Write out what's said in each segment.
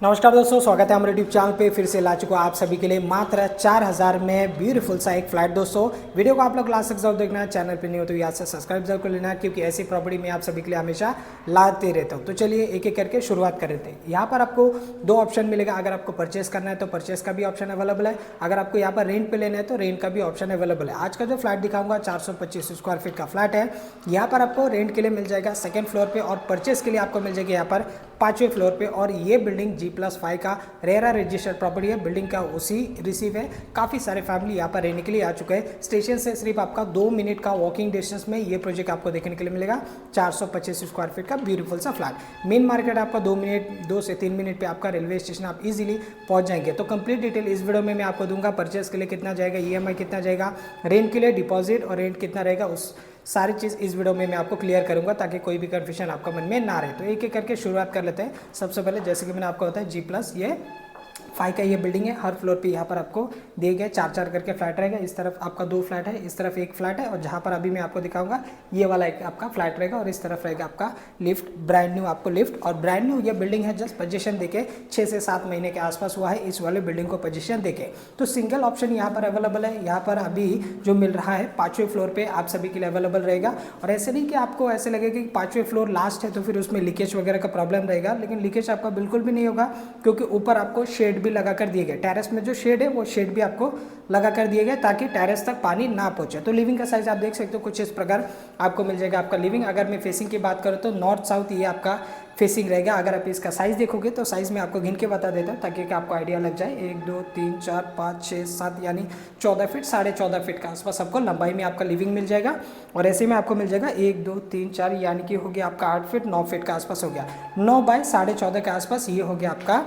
नमस्कार दोस्तों, स्वागत है हमारे यूट्यूब चैनल पे। फिर से ला चुका हूं आप सभी के लिए मात्र 4000 में ब्यूटीफुल सा एक फ्लैट। दोस्तों वीडियो को आप लोग लास्ट तक जरूर देखना है, चैनल पे नहीं हो तो यहाँ से सब्सक्राइब जरूर कर लेना, क्योंकि ऐसी प्रॉपर्टी मैं आप सभी के लिए हमेशा लाते रहता हूँ। तो चलिए एक एक करके शुरुआत कर लेते हैं। यहाँ पर आपको दो ऑप्शन मिलेगा। अगर आपको परचेस करना है तो परचेस का भी ऑप्शन अवेलेबल है, अगर आपको यहाँ पर रेंट पे लेना है तो रेंट का भी ऑप्शन अवेलेबल है। आज का जो फ्लैट दिखाऊंगा 425 स्क्वायर फीट का फ्लैट है। यहाँ पर आपको रेंट के लिए मिल जाएगा सेकंड फ्लोर पे, और परचेस के लिए आपको मिल जाएगी यहाँ पर 5वें फ्लोर पे। और ये बिल्डिंग G+5 का रेरा रजिस्टर्ड प्रॉपर्टी है। बिल्डिंग का उसी रिसीव है। काफ़ी सारे फैमिली यहाँ पर रहने के लिए आ चुके हैं। स्टेशन से सिर्फ आपका 2 मिनट का वॉकिंग डिस्टेंस में ये प्रोजेक्ट आपको देखने के लिए मिलेगा। 425 स्क्वायर फीट का ब्यूटीफुल सा फ्लैट। मेन मार्केट आपका 2 से 3 मिनट पे आपका रेलवे स्टेशन आप इजीली पहुंच जाएंगे। तो कंप्लीट डिटेल इस वीडियो में मैं आपको दूंगा। परचेस के लिए कितना जाएगा, EMI कितना जाएगा, रेंट के लिए डिपॉजिट और रेंट कितना रहेगा, उस सारी चीज़ इस वीडियो में मैं आपको क्लियर करूंगा, ताकि कोई भी कन्फ्यूजन आपका मन में ना रहे। तो एक एक करके शुरुआत कर लेते हैं। सबसे पहले जैसे कि मैंने आपको बताया G+5 का ये बिल्डिंग है। हर फ्लोर पे यहाँ पर आपको दिए गए 4-4 करके फ्लैट रहेगा। इस तरफ आपका 2 फ्लैट है, इस तरफ 1 फ्लैट है, और जहाँ पर अभी मैं आपको दिखाऊंगा ये वाला एक आपका फ्लैट रहेगा। और इस तरफ रहेगा आपका लिफ्ट, ब्रांड न्यू आपको लिफ्ट। और ब्रांड न्यू ये बिल्डिंग है, जस्ट पोजीशन देके 6 से 7 महीने के आसपास हुआ है इस वाले बिल्डिंग को पोजीशन देके। तो सिंगल ऑप्शन यहाँ पर अवेलेबल है। यहाँ पर अभी जो मिल रहा है 5वें फ्लोर पे आप सभी के लिए अवेलेबल रहेगा। और ऐसे नहीं कि आपको ऐसे लगेगा कि 5वें फ्लोर लास्ट है तो फिर उसमें लीकेज वगैरह का प्रॉब्लम रहेगा, लेकिन लीकेज आपका बिल्कुल भी नहीं होगा, क्योंकि ऊपर आपको शेड भी लगा कर दिए गए। टेरेस में जो शेड है वो शेड भी आपको लगा कर दिए गए, ताकि टेरेस तक पानी ना पहुंचे। तो लिविंग का साइज आप देख सकते हो कुछ इस प्रकार आपको मिल जाएगा आपका लिविंग। अगर मैं फेसिंग की बात करूँ तो नॉर्थ साउथ ये आपका फेसिंग रहेगा। अगर आप इसका साइज देखोगे तो साइज में आपको गिन के बता देता हूँ, ताकि आपको आइडिया लग जाए। 1 2 3 4 5 6 7 यानी 14 फीट, 14.5 फीट का आसपास आपको लंबाई में आपका लिविंग मिल जाएगा। और ऐसे में आपको मिल जाएगा 1 2 3 4 यानी कि हो गया आपका 8 फीट 9 फीट का आसपास हो गया। 9 बाय 14.5 के आसपास ये हो गया आपका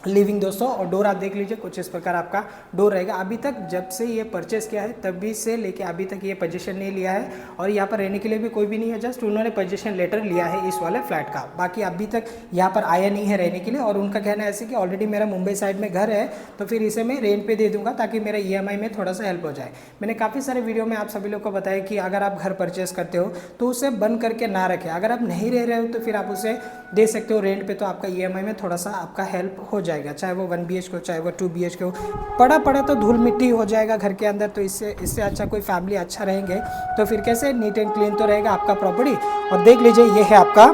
लिविंग दोस्तों। और डोर आप देख लीजिए कुछ इस प्रकार आपका डोर रहेगा। अभी तक जब से ये परचेस किया है तभी से लेके अभी तक ये पोजीशन नहीं लिया है, और यहाँ पर रहने के लिए भी कोई भी नहीं है। जस्ट उन्होंने पोजीशन लेटर लिया है इस वाले फ्लैट का, बाकी अभी तक यहाँ पर आया नहीं है रहने के लिए। और उनका कहना है ऐसे कि ऑलरेडी मेरा मुंबई साइड में घर है, तो फिर इसे मैं रेंट पे दे दूंगा, ताकि मेरा EMI में थोड़ा सा हेल्प हो जाए। मैंने काफ़ी सारे वीडियो में आप सभी लोग को बताया कि अगर आप घर परचेस करते हो तो उसे बंद करके ना रखें। अगर आप नहीं रह रहे हो तो फिर आप उसे दे सकते हो रेंट पे, तो आपका EMI में थोड़ा सा आपका हेल्प हो जाएगा। चाहे वो 1 BHK हो, चाहे वो 2 BHK हो, पड़ा तो धूल मिट्टी हो जाएगा घर के अंदर। तो इससे अच्छा कोई फैमिली अच्छा रहेंगे तो फिर कैसे नीट एंड क्लीन तो रहेगा आपका प्रॉपर्टी। और देख लीजिए ये है आपका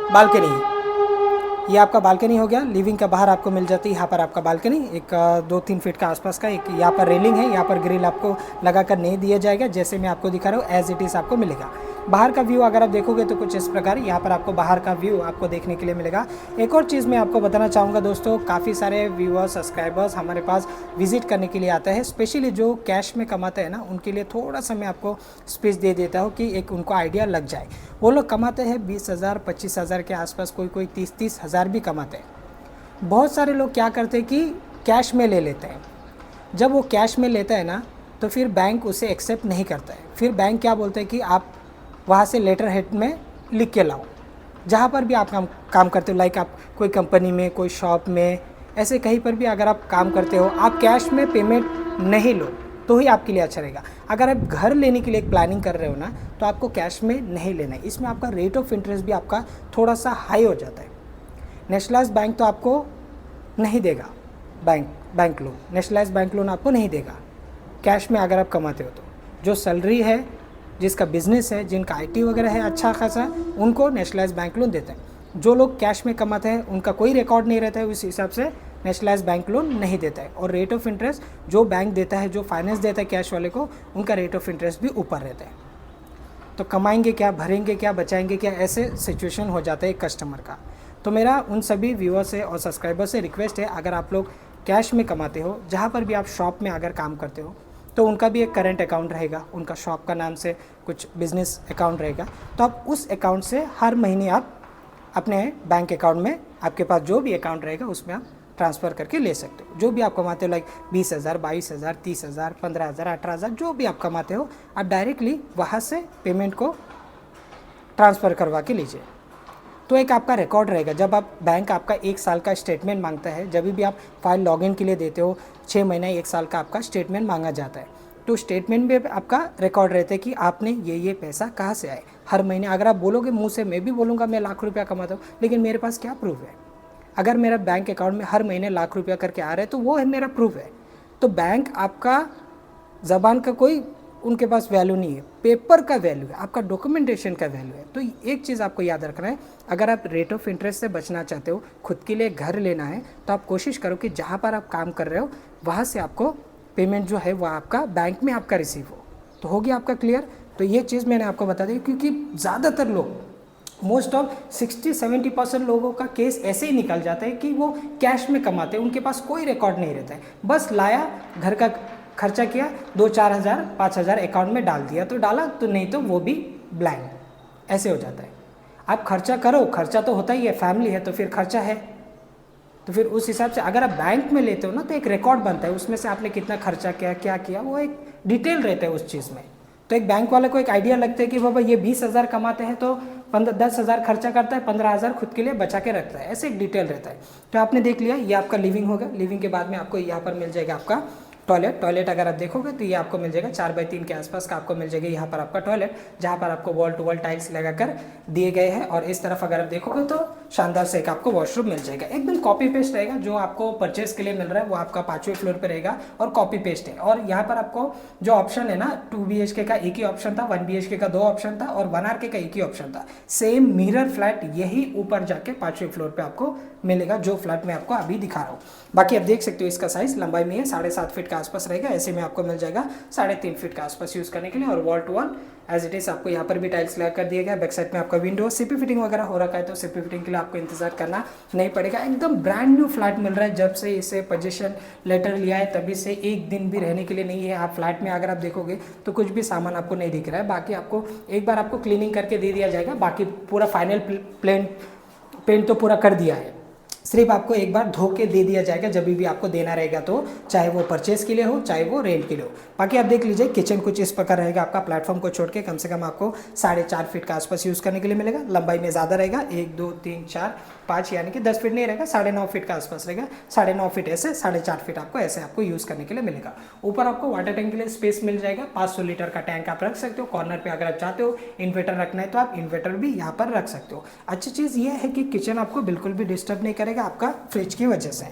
बालकनी। ये आपका बालकनी हो गया। लिविंग का बाहर आपको मिल जाती है यहाँ पर आपका बालकनी, एक 2-3 फीट का आसपास का। एक यहाँ पर रेलिंग है, यहाँ पर ग्रिल आपको लगा कर नहीं दिया जाएगा, जैसे मैं आपको दिखा रहा हूँ एज इट इज़ आपको मिलेगा। बाहर का व्यू अगर आप देखोगे तो कुछ इस प्रकार यहाँ पर आपको बाहर का व्यू आपको देखने के लिए मिलेगा। एक और चीज़ मैं आपको बताना चाहूँगा दोस्तों, काफ़ी सारे व्यूअर्स सब्सक्राइबर्स हमारे पास विजिट करने के लिए आते हैं, स्पेशली जो कैश में कमाते हैं ना, उनके लिए थोड़ा सा मैं आपको स्पेस दे देता हूँ कि एक उनको आइडिया लग जाए। वो लोग कमाते हैं 20,000 25,000 के आसपास, कोई 30 हज़ार भी कमाते हैं। बहुत सारे लोग क्या करते हैं कि कैश में ले लेते हैं। जब वो कैश में लेता है ना, तो फिर बैंक उसे एक्सेप्ट नहीं करता है। फिर बैंक क्या बोलते हैं कि आप वहाँ से लेटर हेड में लिख के लाओ, जहाँ पर भी आप काम करते हो। लाइक आप कोई कंपनी में, कोई शॉप में, ऐसे कहीं पर भी अगर आप काम करते हो, आप कैश में पेमेंट नहीं लो तो ही आपके लिए अच्छा रहेगा। अगर आप घर लेने के लिए एक प्लानिंग कर रहे हो ना, तो आपको कैश में नहीं लेना है। इसमें आपका रेट ऑफ इंटरेस्ट भी आपका थोड़ा सा हाई हो जाता है। नेशनलाइज्ड बैंक तो आपको नहीं देगा, bank loan, nationalised bank loan आपको नहीं देगा कैश में अगर आप कमाते हो तो। जो सैलरी है, जिसका बिजनेस है, जिनका IT वगैरह है अच्छा खासा, उनको नेशनलाइज्ड बैंक लोन देते हैं। जो लोग कैश में कमाते हैं उनका कोई रिकॉर्ड नहीं रहता है, उस हिसाब से नेशनलाइज्ड बैंक लोन नहीं देता है। और रेट ऑफ इंटरेस्ट जो बैंक देता है, जो फाइनेंस देता है कैश वाले को, उनका रेट ऑफ इंटरेस्ट भी ऊपर रहता है। तो कमाएंगे क्या, भरेंगे क्या, बचाएंगे क्या, ऐसे सिचुएशन हो जाता है एक कस्टमर का। तो मेरा उन सभी व्यूअर्स से और सब्सक्राइबर से रिक्वेस्ट है, अगर आप लोग कैश में कमाते हो, जहाँ पर भी आप शॉप में अगर काम करते हो, तो उनका भी एक करंट अकाउंट रहेगा, उनका शॉप का नाम से कुछ बिजनेस अकाउंट रहेगा। तो आप उस अकाउंट से हर महीने आप अपने बैंक अकाउंट में, आपके पास जो भी अकाउंट रहेगा उसमें आप ट्रांसफ़र करके ले सकते हो। जो भी आप कमाते हो, लाइक 20,000 22,000 30,000 15,000 18,000, जो भी आप कमाते हो, आप डायरेक्टली वहाँ से पेमेंट को ट्रांसफ़र करवा के लीजिए। तो एक आपका रिकॉर्ड रहेगा। जब आप बैंक आपका 1 साल का स्टेटमेंट मांगता है, जब भी आप फाइल लॉगिन के लिए देते हो, 6 महीना 1 साल का आपका स्टेटमेंट मांगा जाता है। तो स्टेटमेंट में आपका रिकॉर्ड रहता है कि आपने ये पैसा कहाँ से आए हर महीने। अगर आप बोलोगे मुंह से, मैं भी बोलूँगा मैं लाख रुपया कमाता हूँ, लेकिन मेरे पास क्या प्रूफ है? अगर मेरा बैंक अकाउंट में हर महीने लाख रुपया करके आ रहा है तो वो है मेरा प्रूफ है। तो बैंक आपका ज़बान का कोई उनके पास वैल्यू नहीं है, पेपर का वैल्यू है, आपका डॉक्यूमेंटेशन का वैल्यू है। तो एक चीज़ आपको याद रखना है, अगर आप रेट ऑफ इंटरेस्ट से बचना चाहते हो, खुद के लिए घर लेना है, तो आप कोशिश करो कि जहाँ पर आप काम कर रहे हो वहाँ से आपको पेमेंट जो है वह आपका बैंक में आपका रिसीव हो। तो हो गया आपका क्लियर। तो ये चीज़ मैंने आपको बता दी, क्योंकि ज़्यादातर लोग, मोस्ट ऑफ 60-70% लोगों का केस ऐसे ही निकल जाता है कि वो कैश में कमाते हैं, उनके पास कोई रिकॉर्ड नहीं रहता है, बस लाया, घर का खर्चा किया, 2-4 हज़ार 5 हज़ार अकाउंट में डाल दिया तो डाला, तो नहीं तो वो भी ब्लैंक, ऐसे हो जाता है। आप खर्चा करो, खर्चा तो होता ही है, फैमिली है तो फिर खर्चा है, तो फिर उस हिसाब से अगर आप बैंक में लेते हो ना तो एक रिकॉर्ड बनता है, उसमें से आपने कितना खर्चा किया, क्या किया, वो एक डिटेल रहता है उस चीज़ में। तो एक बैंक वाले को एक आइडिया लगता है कि बाबा ये 20 हज़ार कमाते हैं तो 10 हज़ार खर्चा करता है, 15 हज़ार खुद के लिए बचा के रखता है, ऐसे एक डिटेल रहता है। तो आपने देख लिया, ये आपका लिविंग होगा। लिविंग के बाद में आपको यहाँ पर मिल जाएगा आपका टॉयलेट अगर आप देखोगे तो ये आपको मिल जाएगा 4x3 के आसपास का आपको मिल जाएगा यहाँ पर आपका टॉयलेट, जहाँ पर आपको वॉल टू वॉल टाइल्स लगाकर दिए गए हैं। और इस तरफ अगर आप देखोगे तो शानदार से एक आपको वॉशरूम मिल जाएगा, एकदम कॉपी पेस्ट रहेगा। जो आपको परचेस के लिए मिल रहा है वो आपका 5वें फ्लोर पर रहेगा और कॉपी पेस्ट है। और यहाँ पर आपको जो ऑप्शन है ना, 2 BHK का एक ही ऑप्शन था, 1 BHK का 2 ऑप्शन था और 1 RK का एक ही ऑप्शन था। सेम मिरर फ्लैट यही ऊपर जाके 5वें फ्लोर पर आपको मिलेगा, जो फ्लैट में आपको अभी दिखा रहा हूँ। बाकी आप देख सकते हो इसका साइज लंबाई में है 7.5 फीट के आसपास रहेगा, ऐसे में आपको मिल जाएगा 3.5 फीट के आसपास यूज़ करने के लिए। और wall to wall as it is आपको यहाँ पर भी टाइल्स लगा कर दिया गया। बैक साइड में आपका विंडो, सीपी फिटिंग वगैरह हो रखा है, तो सीपी फिटिंग के लिए आपको इंतजार करना नहीं पड़ेगा। एकदम ब्रांड न्यू फ्लैट मिल रहा है, जब से इसे पोजीशन लेटर लिया है तभी से एक दिन भी रहने के लिए नहीं है। आप फ्लैट में अगर आप देखोगे तो कुछ भी सामान आपको नहीं दिख रहा है, बाकी आपको एक बार आपको क्लीनिंग करके दे दिया जाएगा, बाकी पूरा फाइनल पेंट तो पूरा कर दिया है, सिर्फ आपको एक बार धो के दे दिया जाएगा जब भी आपको देना रहेगा, तो चाहे वो परचेस के लिए हो चाहे वो रेंट के लिए हो। बाकी आप देख लीजिए किचन कुछ इस प्रकार रहेगा आपका, प्लेटफॉर्म को छोड़ के कम से कम आपको 4.5 फीट के आसपास यूज़ करने के लिए मिलेगा। लंबाई में ज़्यादा रहेगा, 1 2 3 4 5 यानी कि 10 फीट नहीं रहेगा, 9.5 फीट के आसपास रहेगा। 9.5 फीट ऐसे, 4.5 फीट आपको ऐसे आपको यूज़ करने के लिए मिलेगा। ऊपर आपको वाटर टैंक के लिए स्पेस मिल जाएगा, 500 लीटर का टैंक आप रख सकते हो। कॉर्नर पे अगर आप चाहते हो इन्वर्टर रखना है तो आप इन्वर्टर भी यहाँ पर रख सकते हो। अच्छी चीज़ ये है कि किचन आपको बिल्कुल भी डिस्टर्ब नहीं करेगा आपका फ्रिज की वजह से।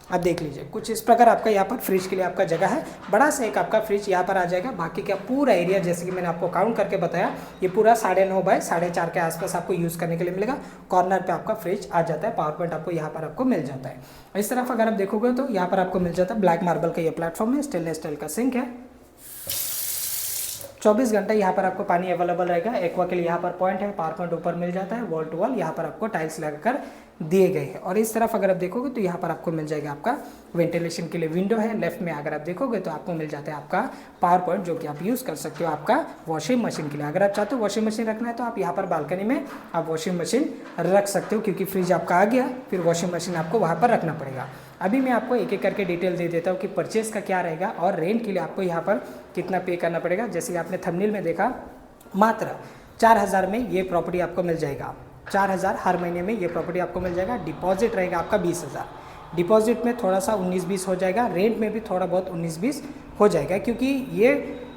आप देख लीजिए कुछ इस प्रकार आपका यहाँ पर फ्रिज के लिए आपका जगह है, बड़ा सा एक आपका फ्रिज यहाँ पर आ जाएगा। बाकी का पूरा एरिया जैसे कि मैंने आपको काउंट करके बताया, ये पूरा 9.5 बाय 4.5 के आसपास आपको यूज़ करने के लिए मिलेगा। कॉर्नर पे आपका फ्रिज आ जाता है, पावर पॉइंट आपको यहाँ पर आपको मिल जाता है। इस तरफ अगर आप देखोगे तो यहाँ पर आपको मिल जाता है ब्लैक मार्बल का ये प्लेटफॉर्म है, स्टेनलेस स्टील का सिंक है, 24 घंटे यहाँ पर आपको पानी अवेलेबल रहेगा। एक्वा के लिए यहाँ पर पॉइंट है, पावर पॉइंट ऊपर मिल जाता है, वॉल टू वॉल यहाँ पर आपको टाइल्स लगाकर दिए गए हैं। और इस तरफ अगर आप देखोगे तो यहाँ पर आपको मिल जाएगा आपका वेंटिलेशन के लिए विंडो है। लेफ्ट में अगर आप देखोगे तो आपको मिल जाता है आपका पावर पॉइंट, जो कि आप यूज़ कर सकते हो आपका वॉशिंग मशीन के लिए। अगर आप चाहते हो वॉशिंग मशीन रखना है तो आप यहाँ पर बालकनी में आप वॉशिंग मशीन रख सकते हो, क्योंकि फ्रिज आपका आ गया, फिर वॉशिंग मशीन आपको वहाँ पर रखना पड़ेगा। अभी मैं आपको एक एक करके डिटेल दे देता हूँ कि परचेस का क्या रहेगा और रेंट के लिए आपको यहाँ पर कितना पे करना पड़ेगा। जैसे कि आपने थंबनेल में देखा, मात्र 4,000 में ये प्रॉपर्टी आपको मिल जाएगा। 4,000 हर महीने में ये प्रॉपर्टी आपको मिल जाएगा। डिपॉजिट रहेगा आपका 20,000। डिपॉजिट में थोड़ा सा 19-20 हो जाएगा, रेंट में भी थोड़ा बहुत 19-20 हो जाएगा, क्योंकि ये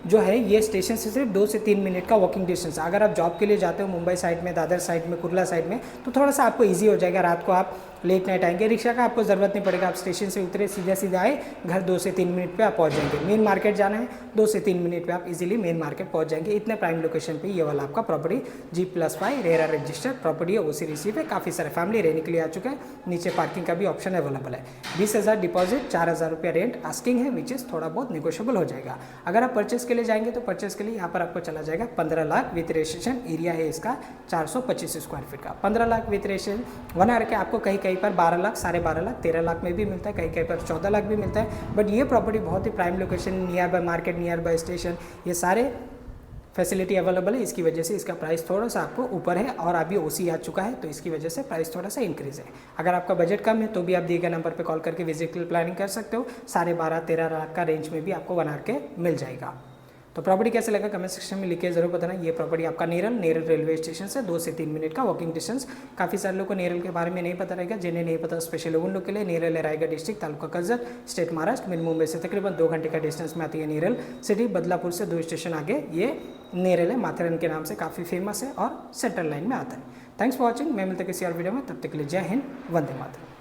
जो है ये स्टेशन से सिर्फ 2 से 3 मिनट का वॉकिंग डिस्टेंस है। अगर आप जॉब के लिए जाते हो मुंबई साइड में, दादर साइड में, कुर्ला साइड में, तो थोड़ा सा आपको ईजी हो जाएगा। रात को आप लेट नाइट आएंगे, रिक्शा का आपको ज़रूरत नहीं पड़ेगा, आप स्टेशन से उतरे सीधा आए, घर 2 से 3 मिनट पे आप पहुंच जाएंगे। मेन मार्केट जाना है 2 से 3 मिनट पे आप इजीली मेन मार्केट पहुंच जाएंगे। इतने प्राइम लोकेशन पे ये वाला आपका property G+5 RERA registered property है, ओसी रिसीव है। काफ़ी सारे फैमिली रहने के लिए आ चुके हैं। नीचे पार्किंग का भी ऑप्शन अवेलेबल है। 20,000 डिपॉजिट, 4,000 रुपया रेंट आस्किंग है, विच इज़ थोड़ा बहुत निगोशियबल हो जाएगा। अगर आप परचेस के लिए जाएंगे तो परचेस के लिए यहाँ पर आपको चला जाएगा 15 लाख विथ रजिस्ट्रेशन। एरिया है इसका 425 स्क्वायर फीट का। 15 लाख विथ रजिस्ट्रेशन 1 आर के आपको कहीं पर 12 लाख, 12.5 लाख, 13 लाख में भी मिलता है, कहीं पर 14 लाख भी मिलता है। बट ये प्रॉपर्टी बहुत ही prime location, near by market, near by station, ये सारे फैसिलिटी अवेलेबल है। इसकी वजह से इसका प्राइस थोड़ा सा आपको ऊपर है और अभी ओसी आ चुका है, तो इसकी वजह से प्राइस थोड़ा सा इंक्रीज़ है। अगर आपका बजट कम है तो भी आप दिए गए नंबर पे कॉल करके विजिट प्लानिंग कर सकते हो। 12.5-13 लाख का रेंज में भी आपको 1 आर के मिल जाएगा। तो प्रॉपर्टी कैसे लगा कमेंट सेक्शन में लिख के जरूर बताना। ये प्रॉपर्टी आपका नेरल रेलवे स्टेशन से 2 से 3 मिनट का वॉकिंग डिस्टेंस। काफ़ी सारे लोगों को नेरल के बारे में नहीं पता रहेगा, जिन्हें नहीं पता स्पेशली उन लोग के लिए। नेरल है Raigarh district, taluka Karjat, state Maharashtra. Main Mumbai से तकरीबन 2 घंटे का डिस्टेंस में आती है नेरल सिटी। बदलापुर से 2 स्टेशन आगे ये नेरल है, माथेरन के नाम से काफ़ी फेमस है और सेंट्रल लाइन में आता है। Thanks for watching. मैं मिलता किसी और वीडियो में, तब तक के लिए जय हिंद, वंदे मातरम।